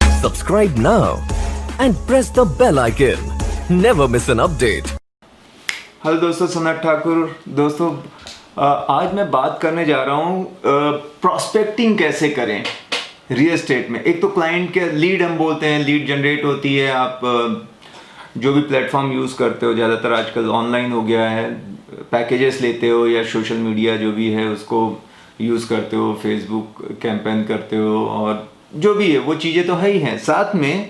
Subscribe now and press the bell icon. Never miss an update. Hello दोस्तों, सनत ठाकुर। दोस्तों, आज मैं बात करने जा रहा हूँ प्रॉस्पेक्टिंग कैसे करें रियल एस्टेट में। एक तो क्लाइंट के लीड हम बोलते हैं, लीड जनरेट होती है। आप जो भी प्लेटफॉर्म यूज़ करते हो, ज़्यादातर आजकल ऑनलाइन हो गया है, पैकेजेस लेते हो या सोशल मीडिया जो भी है उसको यूज़ करते हो, फेसबुक कैंपेन करते हो और जो भी है वो चीज़ें तो है ही हैं। साथ में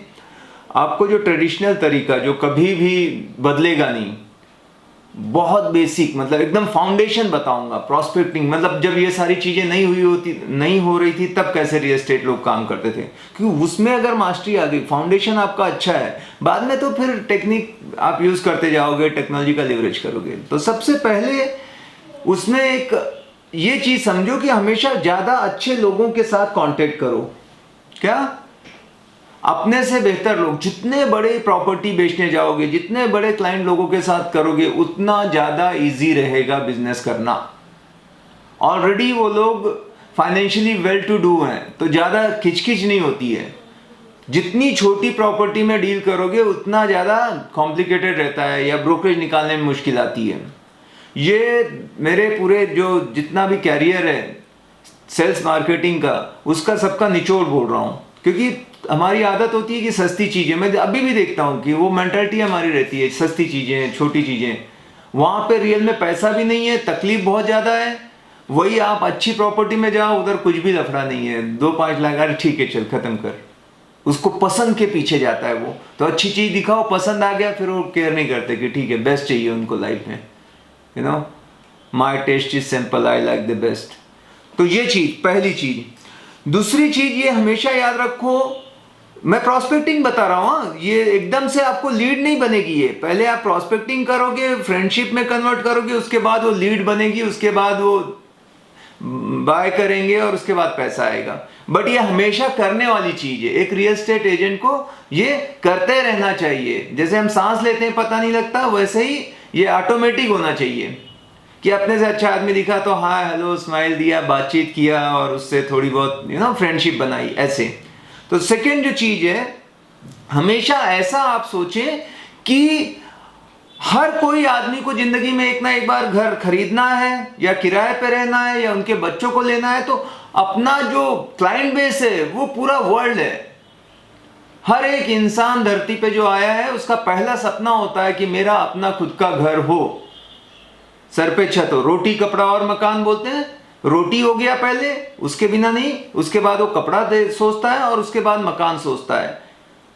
आपको जो ट्रेडिशनल तरीका जो कभी भी बदलेगा नहीं, बहुत बेसिक मतलब एकदम फाउंडेशन बताऊंगा। प्रॉस्पेक्टिंग मतलब जब ये सारी चीजें नहीं हो रही थी तब कैसे रियल एस्टेट लोग काम करते थे, क्योंकि उसमें अगर मास्टरी आ गई, फाउंडेशन आपका अच्छा है, बाद में तो फिर टेक्निक आप यूज करते जाओगे, टेक्नोलॉजी का लिवरेज करोगे। तो सबसे पहले उसमें एक ये चीज समझो कि हमेशा ज्यादा अच्छे लोगों के साथ कांटेक्ट करो। क्या? अपने से बेहतर लोग। जितने बड़े प्रॉपर्टी बेचने जाओगे, जितने बड़े क्लाइंट लोगों के साथ करोगे, उतना ज़्यादा इजी रहेगा बिजनेस करना। ऑलरेडी वो लोग फाइनेंशियली वेल टू डू हैं, तो ज़्यादा खिचखिच नहीं होती है। जितनी छोटी प्रॉपर्टी में डील करोगे उतना ज़्यादा कॉम्प्लिकेटेड रहता है या ब्रोकरेज निकालने में मुश्किल आती है। ये मेरे पूरे जो जितना भी कैरियर है सेल्स मार्केटिंग का, उसका सबका निचोड़ बोल रहा हूँ, क्योंकि हमारी आदत होती है कि सस्ती चीज़ें, मैं अभी भी देखता हूँ कि वो मेंटालिटी हमारी रहती है, सस्ती चीज़ें, छोटी चीज़ें। वहाँ पे रियल में पैसा भी नहीं है, तकलीफ बहुत ज़्यादा है। वही आप अच्छी प्रॉपर्टी में जाओ, उधर कुछ भी लफड़ा नहीं है, 2-5 लाख, अरे ठीक है चल खत्म कर। उसको पसंद के पीछे जाता है वो। तो अच्छी चीज़ दिखाओ, पसंद आ गया, फिर वो केयर नहीं करते कि ठीक है बेस्ट चाहिए उनको लाइफ में। You know, my taste is simple, I like the best. तो ये चीज़ पहली चीज़। दूसरी चीज़ ये हमेशा याद रखो, मैं प्रॉस्पेक्टिंग बता रहा हूँ, ये एकदम से आपको लीड नहीं बनेगी। ये पहले आप प्रॉस्पेक्टिंग करोगे, फ्रेंडशिप में कन्वर्ट करोगे, उसके बाद वो लीड बनेगी, उसके बाद वो बाय करेंगे और उसके बाद पैसा आएगा। बट ये हमेशा करने वाली चीज है। एक रियल एस्टेट एजेंट को ये करते रहना चाहिए। जैसे हम सांस लेते हैं पता नहीं लगता, वैसे ही ये ऑटोमेटिक होना चाहिए कि अपने से अच्छा आदमी दिखा तो हाय हेलो स्माइल दिया, बातचीत किया और उससे थोड़ी बहुत फ्रेंडशिप बनाई, ऐसे। तो सेकेंड जो चीज है, हमेशा ऐसा आप सोचें कि हर कोई आदमी को जिंदगी में एक ना एक बार घर खरीदना है या किराए पे रहना है या उनके बच्चों को लेना है। तो अपना जो क्लाइंट बेस है वो पूरा वर्ल्ड है। हर एक इंसान धरती पे जो आया है उसका पहला सपना होता है कि मेरा अपना खुद का घर हो, सर पे छत हो। रोटी कपड़ा और मकान बोलते हैं। रोटी हो गया पहले, उसके बिना नहीं, उसके बाद वो कपड़ा सोचता है और उसके बाद मकान सोचता है।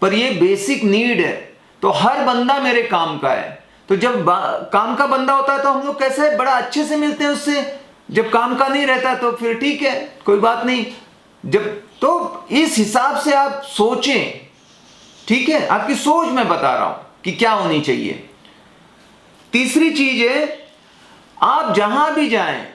पर ये बेसिक नीड है। तो हर बंदा मेरे काम का है। तो जब काम का बंदा होता है तो हम लोग कैसे बड़ा अच्छे से मिलते हैं उससे। जब काम का नहीं रहता तो फिर ठीक है, कोई बात नहीं। जब तो इस हिसाब से आप सोचें, ठीक है। आपकी सोच मैं बता रहा हूं कि क्या होनी चाहिए। तीसरी चीज है, आप जहां भी जाएं,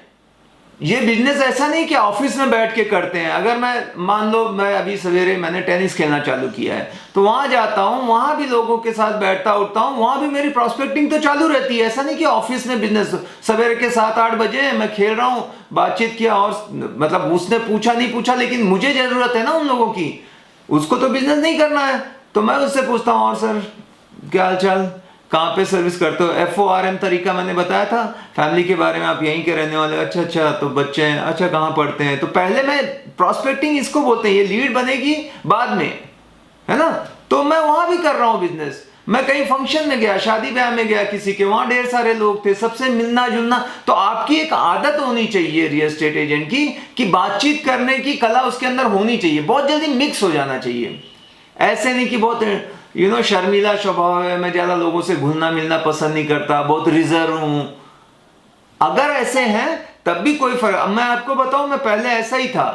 ये बिजनेस ऐसा नहीं कि ऑफिस में बैठ के करते हैं। अगर मैं मान लो मैं अभी सवेरे मैंने टेनिस खेलना चालू किया है, तो वहां जाता हूं, वहां भी लोगों के साथ बैठता उठता हूं, वहां भी मेरी प्रॉस्पेक्टिंग तो चालू रहती है। ऐसा नहीं कि ऑफिस में बिजनेस सवेरे के 7-8 बजे मैं खेल रहा हूं, बातचीत किया और मतलब उसने पूछा नहीं पूछा, लेकिन मुझे जरूरत है ना उन लोगों की, उसको तो बिजनेस नहीं करना है। तो मैं उससे पूछता हूँ, और सर क्या हाल चाल, कहाँ पे सर्विस करते हो। FORM तरीका मैंने बताया था, फैमिली के बारे में, आप यहीं के रहने वाले, अच्छा अच्छा, तो बच्चे हैं, अच्छा कहाँ पढ़ते हैं। तो पहले मैं प्रॉस्पेक्टिंग इसको बोलते हैं, ये लीड बनेगी बाद में, है ना। तो मैं वहां भी कर रहा हूँ बिजनेस। मैं कहीं फंक्शन में गया, शादी ब्याह में गया किसी के, वहां ढेर सारे लोग थे, सबसे मिलना जुलना। तो आपकी एक आदत होनी चाहिए रियल एस्टेट एजेंट की कि बातचीत करने की कला उसके अंदर होनी चाहिए। बहुत जल्दी मिक्स हो जाना चाहिए। ऐसे नहीं कि बहुत शर्मीला स्वभाव है, मैं ज्यादा लोगों से घुलना मिलना पसंद नहीं करता, बहुत रिजर्व हूं। अगर ऐसे हैं तब भी कोई फर्क। मैं आपको बताऊं, मैं पहले ऐसा ही था।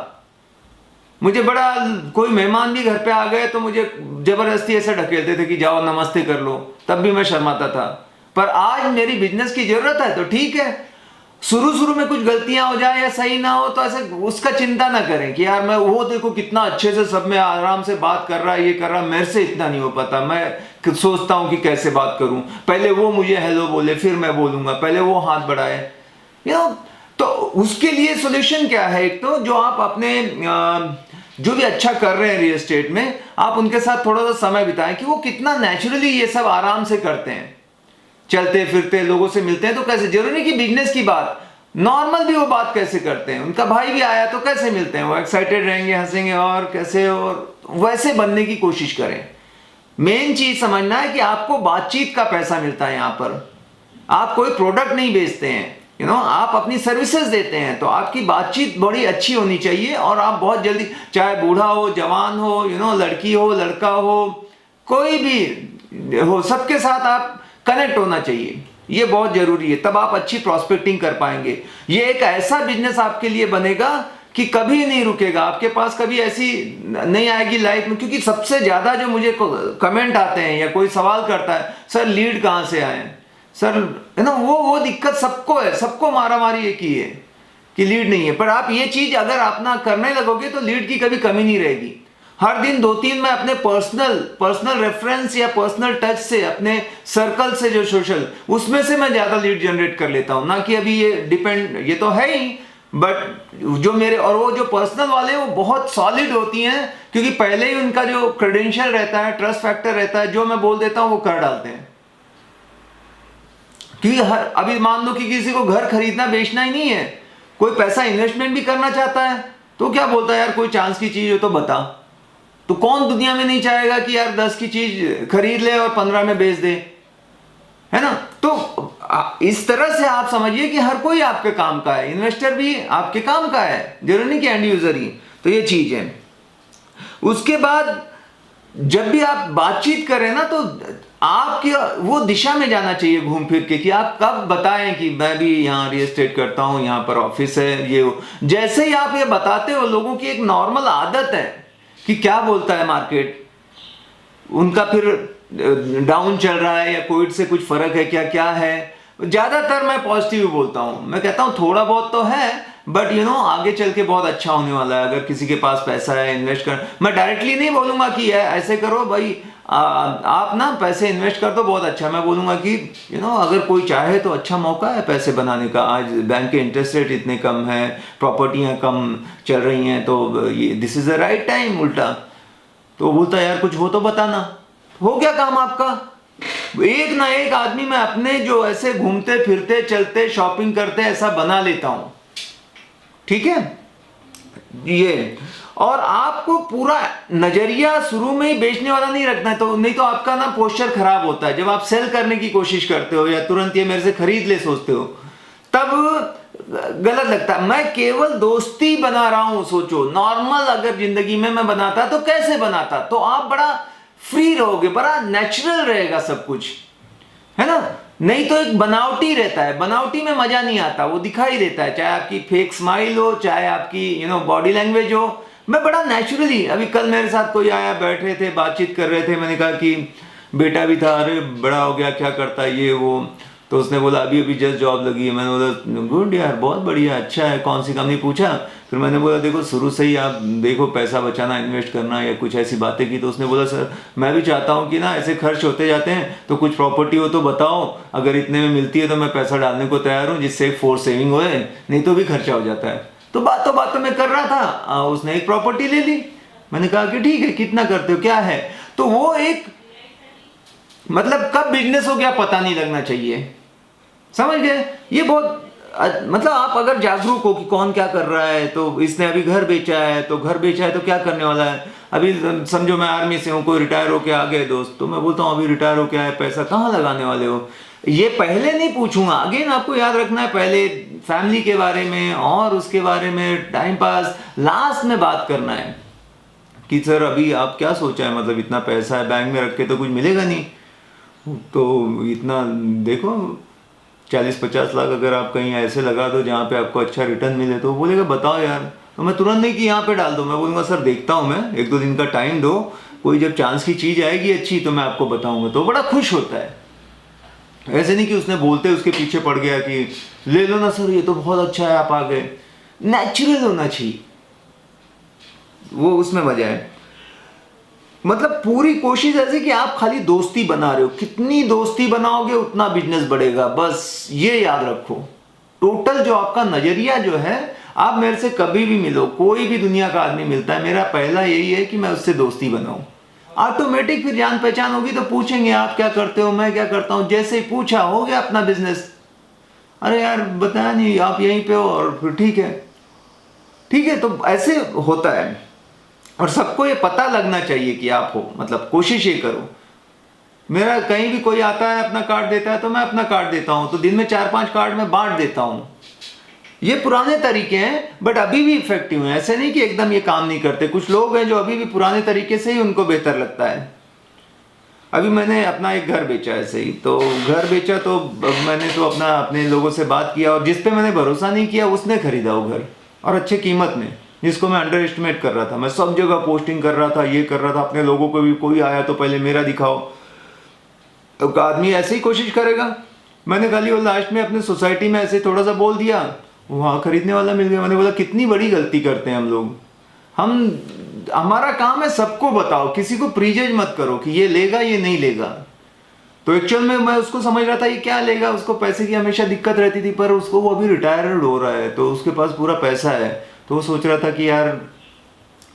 मुझे बड़ा, कोई मेहमान भी घर पे आ गए तो मुझे जबरदस्ती ऐसे ढकेलते थे कि जाओ नमस्ते कर लो, तब भी मैं शर्माता था। पर आज मेरी बिजनेस की जरूरत है तो ठीक है। शुरू में कुछ गलतियां हो जाए या सही ना हो तो ऐसे उसका चिंता ना करें कि यार मैं वो देखो कितना अच्छे से सब में आराम से बात कर रहा है, ये कर रहा है, मेरे से इतना नहीं हो पाता। मैं सोचता हूं कि कैसे बात करूं, पहले वो मुझे हेलो बोले फिर मैं बोलूंगा, पहले वो हाथ बढ़ाए, तो उसके लिए सोल्यूशन क्या है। एक तो जो आप अपने जो भी अच्छा कर रहे हैं रियल एस्टेट में, आप उनके साथ थोड़ा सा समय बिताएं कि वो कितना नेचुरली ये सब आराम से करते हैं, चलते फिरते लोगों से मिलते हैं तो कैसे, जरूरी नहीं कि बिजनेस की बात, नॉर्मल भी वो बात कैसे करते हैं, उनका भाई भी आया तो कैसे मिलते हैं, वो एक्साइटेड रहेंगे, हंसेंगे और कैसे, और वैसे बनने की कोशिश करें। मेन चीज समझना है कि आपको बातचीत का पैसा मिलता है यहाँ पर, आप कोई प्रोडक्ट नहीं बेचते हैं, आप अपनी सर्विसेज देते हैं, तो आपकी बातचीत बड़ी अच्छी होनी चाहिए और आप बहुत जल्दी, चाहे बूढ़ा हो, जवान हो, लड़की हो, लड़का हो, कोई भी हो, सबके साथ आप कनेक्ट होना चाहिए, ये बहुत जरूरी है, तब आप अच्छी प्रॉस्पेक्टिंग कर पाएंगे। ये एक ऐसा बिजनेस आपके लिए बनेगा कि कभी नहीं रुकेगा, आपके पास कभी ऐसी नहीं आएगी लाइफ में, क्योंकि सबसे ज्यादा जो मुझे कमेंट आते हैं या कोई सवाल करता है, सर लीड कहां से आए सर, है ना, वो दिक्कत सबको है, सबको मारा मारी एक ही है कि लीड नहीं है। पर आप ये चीज अगर अपना करने लगोगे तो लीड की कभी कमी नहीं रहेगी। हर दिन 2-3 मैं अपने पर्सनल रेफरेंस या पर्सनल टच से, अपने सर्कल से जो सोशल, उसमें से मैं ज्यादा लीड जनरेट कर लेता हूं, ना कि अभी ये डिपेंड, ये तो है ही, बट जो मेरे, और वो जो पर्सनल वाले हैं वो बहुत सॉलिड होती हैं, क्योंकि पहले ही उनका जो क्रेडेंशियल रहता है, ट्रस्ट फैक्टर रहता है, जो मैं बोल देता हूं वो कर डालते हैं। क्योंकि अभी मान लो कि किसी को घर खरीदना बेचना ही नहीं है, कोई पैसा इन्वेस्टमेंट भी करना चाहता है, तो क्या बोलता है, यार कोई चांस की चीज हो तो बता। तो कौन दुनिया में नहीं चाहेगा कि यार 10 की चीज खरीद ले और 15 में बेच दे, है ना। तो इस तरह से आप समझिए कि हर कोई आपके काम का है, इन्वेस्टर भी आपके काम का है, जरूरी नहीं कि एंड यूजर ही। तो ये चीज है। उसके बाद जब भी आप बातचीत करें ना, तो आपकी वो दिशा में जाना चाहिए घूम फिर के, कि आप कब बताएं कि मैं भी यहाँ रियल एस्टेट करता हूँ, यहाँ पर ऑफिस है, ये वो। जैसे ही आप ये बताते हो, लोगों की एक नॉर्मल आदत है कि क्या बोलता है मार्केट, उनका फिर डाउन चल रहा है या कोविड से कुछ फर्क है क्या, क्या है। ज्यादातर मैं पॉजिटिव बोलता हूँ, मैं कहता हूँ थोड़ा बहुत तो है, बट आगे चल के बहुत अच्छा होने वाला है। अगर किसी के पास पैसा है, इन्वेस्ट कर, मैं डायरेक्टली नहीं बोलूंगा कि ऐसे करो भाई, आप ना पैसे इन्वेस्ट कर दो, बहुत अच्छा। मैं बोलूंगा कि अगर कोई चाहे तो अच्छा मौका है पैसे बनाने का, आज बैंक के इंटरेस्ट रेट इतने कम है, प्रॉपर्टियां कम चल रही हैं, तो ये this is the right time. उल्टा तो बोलता यार कुछ हो तो बताना, हो गया काम आपका। एक ना एक आदमी मैं अपने जो ऐसे घूमते फिरते चलते शॉपिंग करते ऐसा बना लेता हूं, ठीक है ये। और आपको पूरा नजरिया शुरू में ही बेचने वाला नहीं रखना है, तो नहीं तो आपका ना पोस्चर खराब होता है। जब आप सेल करने की कोशिश करते हो या तुरंत ये मेरे से खरीद ले सोचते हो, तब गलत लगता है। मैं केवल दोस्ती बना रहा हूं। सोचो नॉर्मल अगर जिंदगी में मैं बनाता तो कैसे बनाता, तो आप बड़ा फ्री रहोगे, बड़ा नेचुरल रहेगा सब कुछ, है ना। नहीं तो एक बनावटी रहता है, बनावटी में मजा नहीं आता, वो दिखाई देता है, चाहे आपकी फेक स्माइल हो, चाहे आपकी बॉडी लैंग्वेज हो। मैं बड़ा नेचुरली, अभी कल मेरे साथ कोई आया, बैठ रहे थे, बातचीत कर रहे थे, मैंने कहा कि बेटा भी था, अरे बड़ा हो गया, क्या करता है ये वो, तो उसने बोला अभी अभी जस्ट जॉब लगी है। मैंने बोला गुड यार, बहुत बढ़िया, अच्छा है, कौन सी कंपनी पूछा। फिर मैंने बोला देखो शुरू से ही आप देखो पैसा बचाना, इन्वेस्ट करना या कुछ ऐसी बातें की। तो उसने बोला सर मैं भी चाहता हूँ कि ना ऐसे खर्च होते जाते हैं, तो कुछ प्रॉपर्टी हो तो बताओ, अगर इतने में मिलती है तो मैं पैसा डालने को तैयार हूँ, जिससे एक फोर्स सेविंग हो, नहीं तो भी खर्चा हो जाता है। तो बातों में कर रहा था, उसने एक प्रॉपर्टी ले ली। मैंने कहा कि ठीक है, कितना करते हो, क्या है। तो वो एक मतलब कब बिजनेस हो गया पता नहीं लगना चाहिए, समझ गए। ये बहुत मतलब आप अगर जागरूक हो कि कौन क्या कर रहा है, तो इसने अभी घर बेचा है, तो घर बेचा है तो क्या करने वाला है। अभी समझो मैं आर्मी से हूँ, कोई रिटायर होके आ गए दोस्त, तो मैं बोलता हूँ अभी रिटायर होके आए, पैसा कहाँ लगाने वाले हो, ये पहले नहीं पूछूंगा। अगेन आपको याद रखना है, पहले फैमिली के बारे में और उसके बारे में टाइम पास, लास्ट में बात करना है कि सर अभी आप क्या सोचा है, मतलब इतना पैसा है बैंक में रख के तो कुछ मिलेगा नहीं, तो इतना देखो 40-50 लाख अगर आप कहीं ऐसे लगा दो जहाँ पे आपको अच्छा रिटर्न मिले, तो बोलेगा बताओ यार। तो मैं तुरंत नहीं कि यहाँ पे डाल दो, मैं बोलूँगा सर देखता हूँ, मैं 1-2 दिन का टाइम दो, कोई जब चांस की चीज़ आएगी अच्छी तो मैं आपको बताऊँगा। तो बड़ा खुश होता है। ऐसे नहीं कि उसने बोलते उसके पीछे पड़ गया कि ले लो ना सर ये तो बहुत अच्छा है, आप आ गए। नेचुरल होना चाहिए, वो उसमें मजा है। मतलब पूरी कोशिश ऐसे कि आप खाली दोस्ती बना रहे हो, कितनी दोस्ती बनाओगे उतना बिजनेस बढ़ेगा, बस ये याद रखो। टोटल जो आपका नजरिया जो है आप मेरे से कभी भी मिलो, कोई भी दुनिया का आदमी मिलता है, मेरा पहला यही है कि मैं उससे दोस्ती बनाऊं। ऑटोमेटिक फिर जान पहचान होगी तो पूछेंगे आप क्या करते हो, मैं क्या करता हूं, जैसे ही पूछा हो गया अपना बिजनेस। अरे यार बताया नहीं, आप यहीं पे हो, और फिर ठीक है ठीक है। तो ऐसे होता है, और सबको ये पता लगना चाहिए कि आप हो, मतलब कोशिश ये करो। मेरा कहीं भी कोई आता है अपना कार्ड देता है तो मैं अपना कार्ड देता हूं, तो दिन में 4-5 कार्ड मैं बांट देता हूं। ये पुराने तरीके हैं बट अभी भी इफेक्टिव हैं, ऐसे नहीं कि एकदम ये काम नहीं करते। कुछ लोग हैं जो अभी भी पुराने तरीके से ही उनको बेहतर लगता है। अभी मैंने अपना एक घर बेचा ऐसे ही, तो घर बेचा तो मैंने तो अपने लोगों से बात किया, और जिस पे मैंने भरोसा नहीं किया उसने खरीदा वो घर, और अच्छे कीमत में, जिसको मैं अंडर एस्टिमेट कर रहा था। मैं सब जगह पोस्टिंग कर रहा था, ये कर रहा था, अपने लोगों को भी, कोई आया तो पहले मेरा दिखाओ। तो आदमी ऐसे ही कोशिश करेगा। मैंने खाली वो लास्ट में अपने सोसाइटी में ऐसे थोड़ा सा बोल दिया, वहाँ खरीदने वाला मिल गया। मैंने बोला कितनी बड़ी गलती करते हैं हम लोग। हमारा काम है सबको बताओ, किसी को प्रीजज मत करो कि ये लेगा ये नहीं लेगा। तो एक्चुअल में मैं उसको समझ रहा था ये क्या लेगा, उसको पैसे की हमेशा दिक्कत रहती थी, पर उसको वो अभी रिटायर्ड हो रहा है तो उसके पास पूरा पैसा है, तो वो सोच रहा था कि यार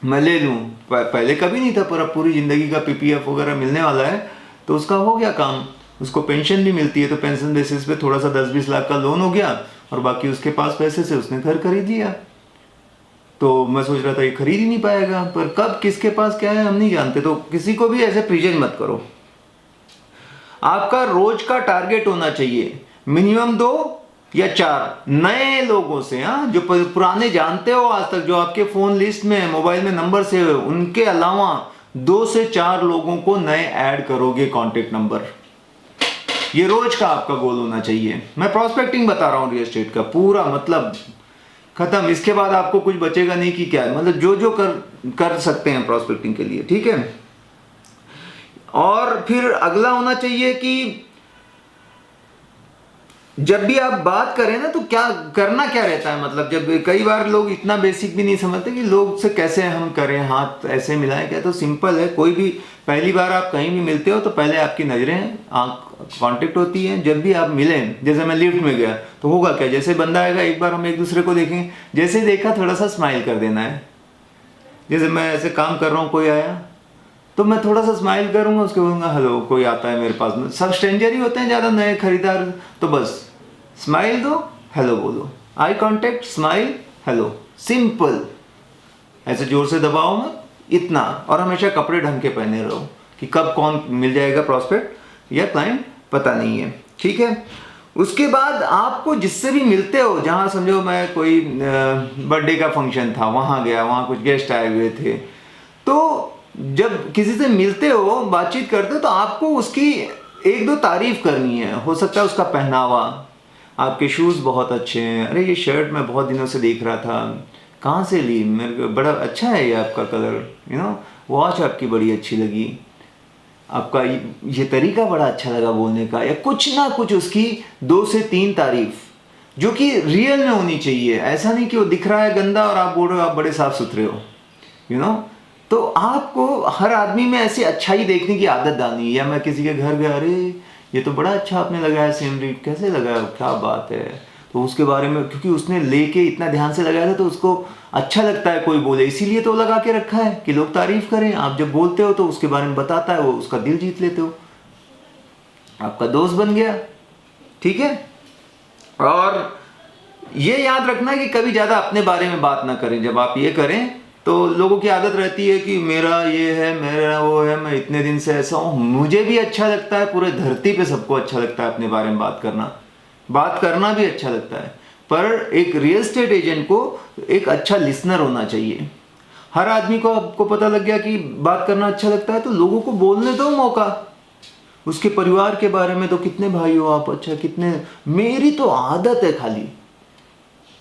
मैं ले लूँ। पहले कभी नहीं था, पर अब पूरी ज़िंदगी का पीपीएफ वगैरह मिलने वाला है, तो उसका हो गया काम। उसको पेंशन भी मिलती है, तो पेंशन बेसिस पे थोड़ा सा 10-20 लाख का लोन हो गया, और बाकी उसके पास पैसे से उसने घर खरीद लिया। तो मैं सोच रहा था ये खरीद ही नहीं पाएगा, पर कब किसके पास क्या है हम नहीं जानते। तो किसी को भी ऐसे प्रीजन मत करो। आपका रोज का टारगेट होना चाहिए मिनिमम 2 या 4 नए लोगों से, हाँ, जो पुराने जानते हो आज तक, जो आपके फोन लिस्ट में मोबाइल में नंबर सेव है, उनके अलावा 2 से 4 लोगों को नए ऐड करोगे कॉन्टेक्ट नंबर। ये रोज का आपका गोल होना चाहिए। मैं प्रोस्पेक्टिंग बता रहा हूँ रियल एस्टेट का पूरा, मतलब खत्म। इसके बाद आपको कुछ बचेगा नहीं कि क्या, मतलब जो जो कर सकते हैं प्रोस्पेक्टिंग के लिए, ठीक है। और फिर अगला होना चाहिए कि जब भी आप बात करें ना, तो क्या करना क्या रहता है, मतलब जब कई बार लोग इतना बेसिक भी नहीं समझते कि लोग से कैसे हम करें, हाथ ऐसे मिलाएं क्या। तो सिंपल है, कोई भी पहली बार आप कहीं भी मिलते हो तो पहले आपकी नजरें आंख कांटेक्ट होती है। जब भी आप मिलें, जैसे मैं लिफ्ट में गया तो होगा क्या, जैसे बंदा आएगा एक बार हम एक दूसरे को देखेंगे, जैसे देखा थोड़ा सा स्माइल कर देना है। जैसे मैं ऐसे काम कर रहा हूँ, कोई आया तो मैं थोड़ा सा स्माइल करूंगा, उसके बोलूंगा हेलो। कोई आता है मेरे पास में, सब स्ट्रेंजर ही होते हैं ज़्यादा, नए खरीदार, तो बस स्माइल दो, हेलो बोलो, eye contact, smile, hello, simple. ऐसे जोर से दबाओ मत, इतना। और हमेशा कपड़े ढंग के पहने रहो कि कब कौन मिल जाएगा प्रॉस्पेक्ट या क्लाइंट पता नहीं है, ठीक है। उसके बाद आपको जिससे भी मिलते हो, जहाँ समझो मैं कोई बर्थडे का फंक्शन था वहाँ गया, वहाँ कुछ गेस्ट आए हुए थे, तो जब किसी से मिलते हो, बातचीत करते हो, तो आपको उसकी 1-2 तारीफ करनी है। हो सकता है उसका पहनावा, आपके शूज़ बहुत अच्छे हैं, अरे ये शर्ट मैं बहुत दिनों से देख रहा था, कहाँ से ली, मेरे को बड़ा अच्छा है ये आपका कलर, वॉच आपकी बड़ी अच्छी लगी, आपका ये तरीका बड़ा अच्छा लगा बोलने का, या कुछ ना कुछ उसकी 2 से 3 तारीफ, जो कि रियल में होनी चाहिए। ऐसा नहीं कि वो दिख रहा है गंदा और आप बोल रहे हो आप बड़े साफ सुथरे हो, तो आपको हर आदमी में ऐसी अच्छाई देखने की आदत डालनी है। या मैं किसी के घर गया, अरे ये तो बड़ा अच्छा आपने लगाया सीनरी, कैसे लगाया, क्या बात है, तो उसके बारे में, क्योंकि उसने लेके इतना ध्यान से लगाया था तो उसको अच्छा लगता है कोई बोले, इसीलिए तो लगा के रखा है कि लोग तारीफ करें। आप जब बोलते हो तो उसके बारे में बताता है, वो उसका दिल जीत लेते हो, आपका दोस्त बन गया, ठीक है। और ये याद रखना कि कभी ज़्यादा अपने बारे में बात ना करें। जब आप ये करें तो लोगों की आदत रहती है कि मेरा ये है, मेरा वो है, मैं इतने दिन से ऐसा हूँ। मुझे भी अच्छा लगता है, पूरे धरती पे सबको अच्छा लगता है अपने बारे में बात करना भी अच्छा लगता है, पर एक रियल एस्टेट एजेंट को एक अच्छा लिसनर होना चाहिए। हर आदमी को, आपको पता लग गया कि बात करना अच्छा लगता है, तो लोगों को बोलने दो मौका। उसके परिवार के बारे में, तो कितने भाई हो आप, अच्छा कितने, मेरी तो आदत है खाली,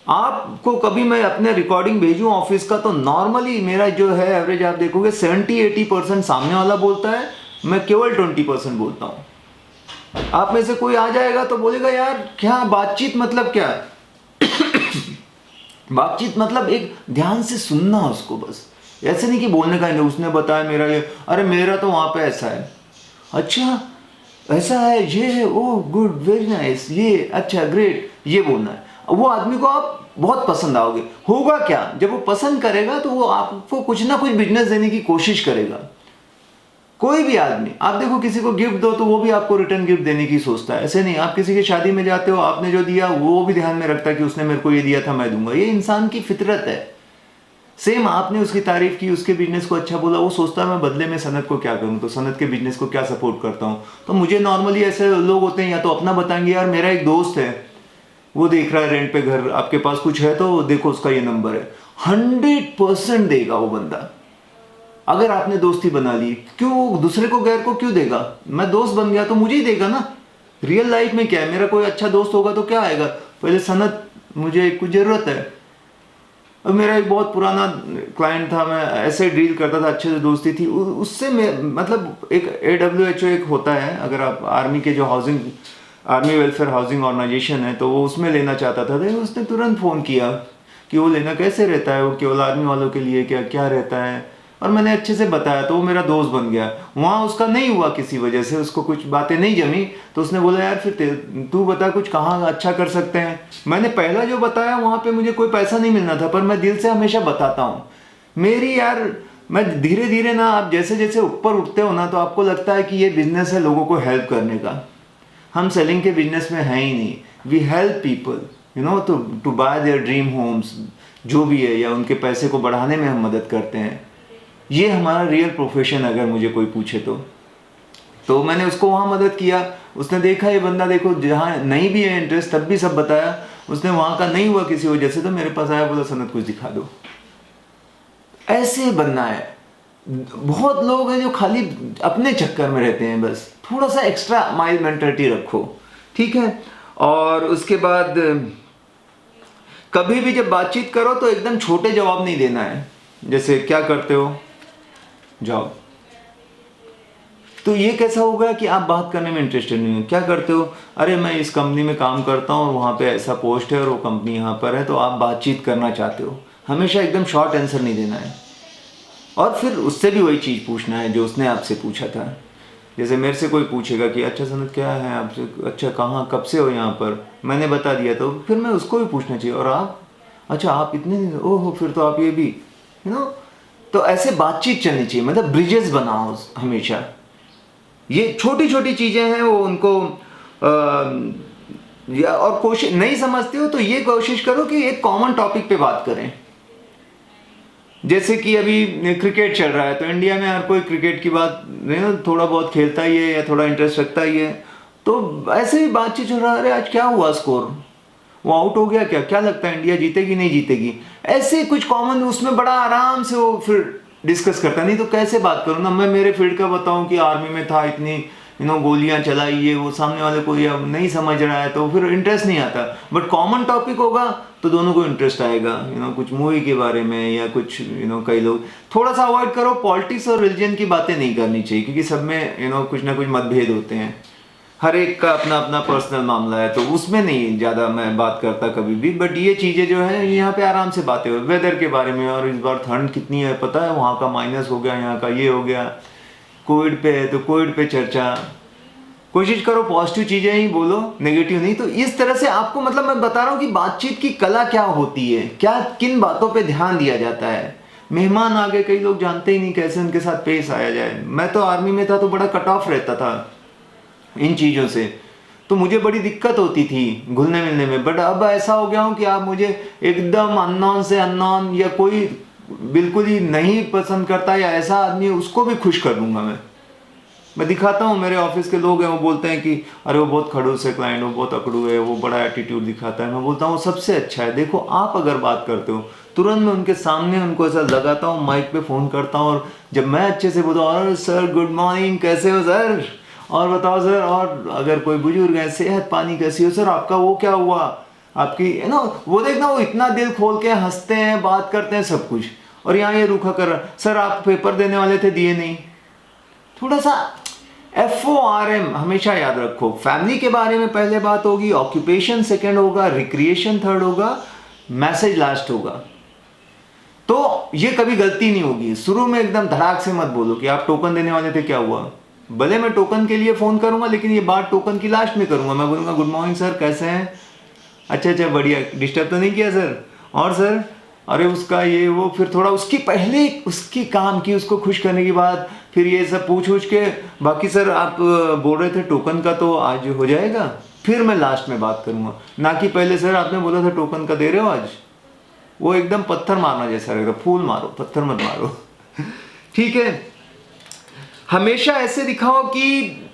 आपको कभी मैं अपने रिकॉर्डिंग भेजूं ऑफिस का, तो नॉर्मली मेरा जो है एवरेज आप देखोगे 70-80% सामने वाला बोलता है, मैं केवल 20% बोलता हूं। आप में से कोई आ जाएगा तो बोलेगा यार क्या बातचीत, मतलब क्या बातचीत मतलब एक ध्यान से सुनना उसको, बस ऐसे नहीं कि बोलने का, उसने बताया मेरा ये, अरे मेरा तो वहां पे ऐसा है, अच्छा ऐसा है, ये है, ओह गुड, वेरी नाइस, ये अच्छा ग्रेट, ये बोलना है। वो आदमी को आप बहुत पसंद आओगे। होगा क्या, जब वो पसंद करेगा तो वो आपको कुछ ना कुछ बिजनेस देने की कोशिश करेगा। कोई भी आदमी, आप देखो किसी को गिफ्ट दो तो वो भी आपको रिटर्न गिफ्ट देने की सोचता है। ऐसे नहीं, आप किसी की शादी में जाते हो, आपने जो दिया वो भी ध्यान में रखता है कि उसने मेरे को ये दिया था, मैं दूंगा। ये इंसान की फितरत है। सेम आपने उसकी तारीफ की, उसके बिजनेस को अच्छा बोला, वो सोचता है मैं बदले में सनत को क्या करूं, तो सनत के बिजनेस को क्या सपोर्ट करता हूं। तो मुझे नॉर्मली ऐसे लोग होते हैं, या तो अपना बताएंगे, यार मेरा एक दोस्त है, वो देख रहा है रेंट पे घर, आपके पास कुछ है तो देखो उसका ये नंबर है। 100% देगा वो बंदा। अगर आपने दोस्ती बना ली, क्यों दूसरे को, गैर को क्यों देगा? मैं दोस्त बन गया तो मुझे ही देगा ना। रियल लाइफ में क्या है, मेरा कोई अच्छा दोस्त होगा तो क्या आएगा, पहले सनत, मुझे कुछ जरूरत है। अब मेरा एक बहुत पुराना क्लाइंट था, मैं ऐसे डील करता था, अच्छे से दोस्ती थी उससे। मैं मतलब एक AWHO एक होता है, अगर आप आर्मी के जो housing, army welfare housing organisation है, तो वो उसमें लेना चाहता था। तो उसने तुरंत फ़ोन किया कि वो लेना कैसे रहता है, वो केवल आर्मी वालों के लिए क्या क्या रहता है, और मैंने अच्छे से बताया, तो वो मेरा दोस्त बन गया। वहाँ उसका नहीं हुआ, किसी वजह से उसको कुछ बातें नहीं जमी, तो उसने बोला यार फिर तू बता कुछ कहाँ अच्छा कर सकते हैं। मैंने पहला जो बताया वहाँ पे मुझे कोई पैसा नहीं मिलना था, पर मैं दिल से हमेशा बताता हूँ। मेरी यार, मैं धीरे धीरे ना, आप जैसे जैसे ऊपर उठते हो ना, तो आपको लगता है कि ये बिजनेस है लोगों को हेल्प करने का। हम सेलिंग के बिजनेस में हैं ही नहीं। We help people to buy their dream homes, जो भी है, या उनके पैसे को बढ़ाने में हम मदद करते हैं। ये हमारा रियल प्रोफेशन, अगर मुझे कोई पूछे तो मैंने उसको वहाँ मदद किया। उसने देखा ये बंदा, देखो जहाँ नहीं भी है इंटरेस्ट, तब भी सब बताया। उसने वहाँ का नहीं हुआ किसी वजह से, तो मेरे पास आया, बोला सनत कुछ दिखा दो। ऐसे बनना है। बहुत लोग हैं जो खाली अपने चक्कर में रहते हैं, बस थोड़ा सा एक्स्ट्रा माइल मेंटालिटी रखो, ठीक है। और उसके बाद कभी भी जब बातचीत करो तो एकदम छोटे जवाब नहीं देना है, जैसे क्या करते हो, जॉब। तो ये कैसा होगा कि आप बात करने में इंटरेस्टेड नहीं हो। क्या करते हो, अरे मैं इस कंपनी में काम करता हूँ और वहाँ पे ऐसा पोस्ट है और वो कंपनी यहाँ पर है, तो आप बातचीत करना चाहते हो। हमेशा एकदम शॉर्ट आंसर नहीं देना है, और फिर उससे भी वही चीज़ पूछना है जो उसने आपसे पूछा था। जैसे मेरे से कोई पूछेगा कि अच्छा सनत क्या है आपसे, अच्छा कहाँ कब से हो यहाँ पर, मैंने बता दिया, तो फिर मैं उसको भी पूछना चाहिए, और आप, अच्छा आप इतने दिन, ओहो फिर तो आप ये भी, तो ऐसे बातचीत चलनी चाहिए। मतलब ब्रिजेस बनाओ हमेशा। ये छोटी छोटी चीज़ें हैं, वो उनको या और कोशिश नहीं समझते हो तो ये कोशिश करो कि एक कॉमन टॉपिक पे बात करें। जैसे कि अभी क्रिकेट चल रहा है, तो इंडिया में हर कोई क्रिकेट की बात थोड़ा बहुत खेलता ही है या थोड़ा इंटरेस्ट रखता ही है। तो ऐसे ही बातचीत चल रहा है, अरे आज क्या हुआ स्कोर, वो आउट हो गया क्या, क्या लगता है इंडिया जीतेगी नहीं जीतेगी, ऐसे कुछ कॉमन, उसमें बड़ा आराम से वो फिर डिस्कस करता। नहीं तो कैसे बात करूँ ना, मैं मेरे फील्ड का बताऊँ कि आर्मी में था, इतनी गोलियां चलाई, ये वो, सामने वाले को ये नहीं समझ रहा है तो फिर इंटरेस्ट नहीं आता। बट कॉमन टॉपिक होगा तो दोनों को इंटरेस्ट आएगा। कुछ मूवी के बारे में या कुछ कई लोग, थोड़ा सा अवॉइड करो, पॉलिटिक्स और रिलीजन की बातें नहीं करनी चाहिए, क्योंकि सब में कुछ ना कुछ मतभेद होते हैं। हर एक का अपना अपना पर्सनल मामला है, तो उसमें नहीं ज़्यादा मैं बात करता कभी भी। बट ये चीज़ें जो है यहाँ पे आराम से बातें हो, वेदर के बारे में, और इस बार ठंड कितनी है पता है, वहाँ का माइनस हो गया, यहाँ का ये हो गया, कोविड पे है तो कोविड पे चर्चा। कोशिश करो पॉजिटिव चीज़ें ही बोलो, नेगेटिव नहीं। तो इस तरह से आपको, मतलब मैं बता रहा हूँ कि बातचीत की कला क्या होती है, क्या किन बातों पे ध्यान दिया जाता है। मेहमान आ गए, कई लोग जानते ही नहीं कैसे उनके साथ पेश आया जाए। मैं तो आर्मी में था तो बड़ा कट ऑफ रहता था इन चीज़ों से, तो मुझे बड़ी दिक्कत होती थी घुलने मिलने में। बट अब ऐसा हो गया हूँ कि आप मुझे एकदम अननोन से अननोन, या कोई बिल्कुल ही नहीं पसंद करता या ऐसा आदमी है, उसको भी खुश कर दूंगा मैं दिखाता हूँ। मेरे ऑफिस के लोग हैं, वो बोलते हैं कि अरे वो बहुत खड़ूस है क्लाइंट, वो बहुत अकड़ू है, वो बड़ा एटीट्यूड दिखाता है। मैं बोलता हूँ सबसे अच्छा है, देखो आप अगर बात करते हो, तुरंत मैं उनके सामने उनको ऐसा लगाता हूँ, माइक पे फ़ोन करता हूँ, और जब मैं अच्छे से बोलता हूँ, अरे सर गुड मॉर्निंग, कैसे हो सर, और बताओ सर, और अगर कोई बुजुर्ग है, सेहत पानी कैसी हो सर, आपका वो क्या हुआ, आपकी वो देखना, वो इतना दिल खोल के हंसते हैं, बात करते हैं सब कुछ। और यहाँ ये रूखा कर रहा, सर आप पेपर देने वाले थे, दिए नहीं। थोड़ा सा FORM हमेशा याद रखो। फैमिली के बारे में पहले बात होगी, ऑक्यूपेशन सेकंड होगा, रिक्रिएशन थर्ड होगा, मैसेज लास्ट होगा। तो ये कभी गलती नहीं होगी, शुरू में एकदम धड़ाक से मत बोलो कि आप टोकन देने वाले थे, क्या हुआ। भले मैं टोकन के लिए फ़ोन करूंगा, लेकिन ये बात टोकन की लास्ट में करूंगा। मैं बोलूँगा गुड मॉर्निंग सर, कैसे हैं, अच्छा बढ़िया, डिस्टर्ब तो नहीं किया सर? और सर अरे उसका ये वो, फिर थोड़ा उसकी पहले उसकी काम की, उसको खुश करने के बाद फिर ये सब पूछ के बाकी। सर आप बोल रहे थे टोकन का तो आज हो जाएगा, फिर मैं लास्ट में बात करूँगा, ना कि पहले। सर आपने बोला था टोकन का दे रहे हो आज, वो एकदम पत्थर मारना जैसा रहेगा, फूल मारो पत्थर मत मारो। ठीक है, हमेशा ऐसे दिखाओ कि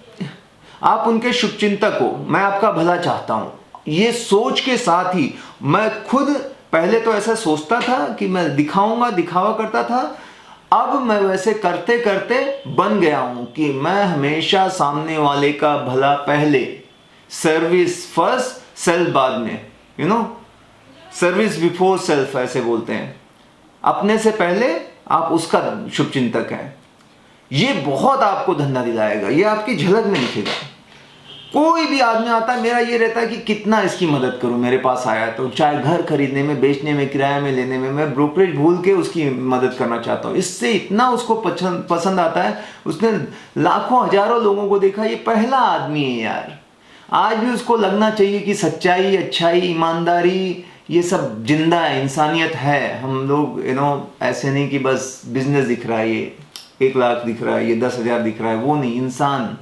आप उनके शुभचिंतक हो, मैं आपका भला चाहता हूं, ये सोच के साथ ही। मैं खुद पहले तो ऐसा सोचता था कि मैं दिखाऊंगा, दिखावा करता था। अब मैं वैसे करते करते बन गया हूं कि मैं हमेशा सामने वाले का भला पहले, सर्विस फर्स्ट सेल्फ बाद में, you no, service before self ऐसे बोलते हैं। अपने से पहले आप उसका शुभचिंतक हैं। ये बहुत आपको धंधा दिलाएगा, ये आपकी झलक में दिखेगा। कोई भी आदमी आता है, मेरा ये रहता है कि कितना इसकी मदद करूं, मेरे पास आया तो, चाहे घर खरीदने में, बेचने में, किराए में लेने में, मैं ब्रोकरेज भूल के उसकी मदद करना चाहता हूं। इससे इतना उसको पसंद आता है। उसने लाखों हजारों लोगों को देखा, ये पहला आदमी है यार। आज भी उसको लगना चाहिए कि सच्चाई, अच्छाई, ईमानदारी ये सब जिंदा है, इंसानियत है। हम लोग ऐसे नहीं कि बस बिजनेस दिख रहा है, ये 1 लाख दिख रहा है, ये 10,000 दिख रहा है, वो नहीं, इंसान।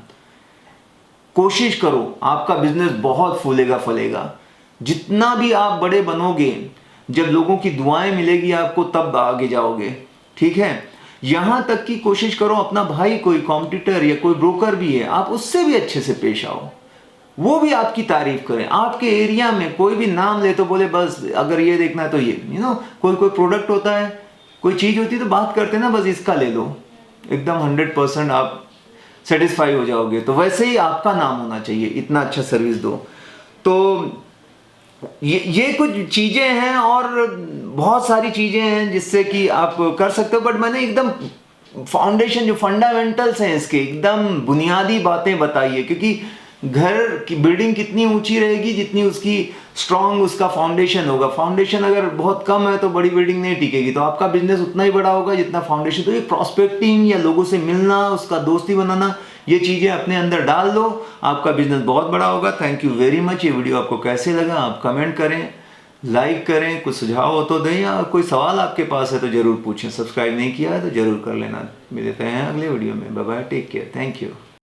कोशिश करो, आपका बिजनेस बहुत फूलेगा फलेगा। जितना भी आप बड़े बनोगे, जब लोगों की दुआएं मिलेगी आपको, तब आगे जाओगे। ठीक है, यहां तक की कोशिश करो, अपना भाई कोई कॉम्पिटिटर या कोई ब्रोकर भी है, आप उससे भी अच्छे से पेश आओ, वो भी आपकी तारीफ करें। आपके एरिया में कोई भी नाम ले तो बोले बस अगर ये देखना है तो ये, कोई प्रोडक्ट होता है, कोई चीज होती है तो बात करते हैं ना, बस इसका ले लो, एकदम 100% आप सेटिस्फाई हो जाओगे। तो वैसे ही आपका नाम होना चाहिए, इतना अच्छा सर्विस दो। तो ये कुछ चीजें हैं, और बहुत सारी चीजें हैं जिससे कि आप कर सकते हो। बट मैंने एकदम फाउंडेशन, जो फंडामेंटल्स हैं इसके, एकदम बुनियादी बातें बताई है। क्योंकि घर की बिल्डिंग कितनी ऊंची रहेगी जितनी उसकी स्ट्रांग उसका फाउंडेशन होगा। फाउंडेशन अगर बहुत कम है तो बड़ी बिल्डिंग नहीं टिकेगी। तो आपका बिजनेस उतना ही बड़ा होगा जितना फाउंडेशन। तो ये प्रॉस्पेक्टिंग या लोगों से मिलना, उसका दोस्ती बनाना, ये चीजें अपने अंदर डाल दो, आपका बिजनेस बहुत बड़ा होगा। Thank you very much. ये वीडियो आपको कैसे लगा आप कमेंट करें, लाइक करें, कुछ सुझाव हो तो दें, या कोई सवाल आपके पास है तो जरूर पूछें। सब्सक्राइब नहीं किया है तो जरूर कर लेना। मिलते हैं अगले वीडियो में। Bye bye, take care, thank you.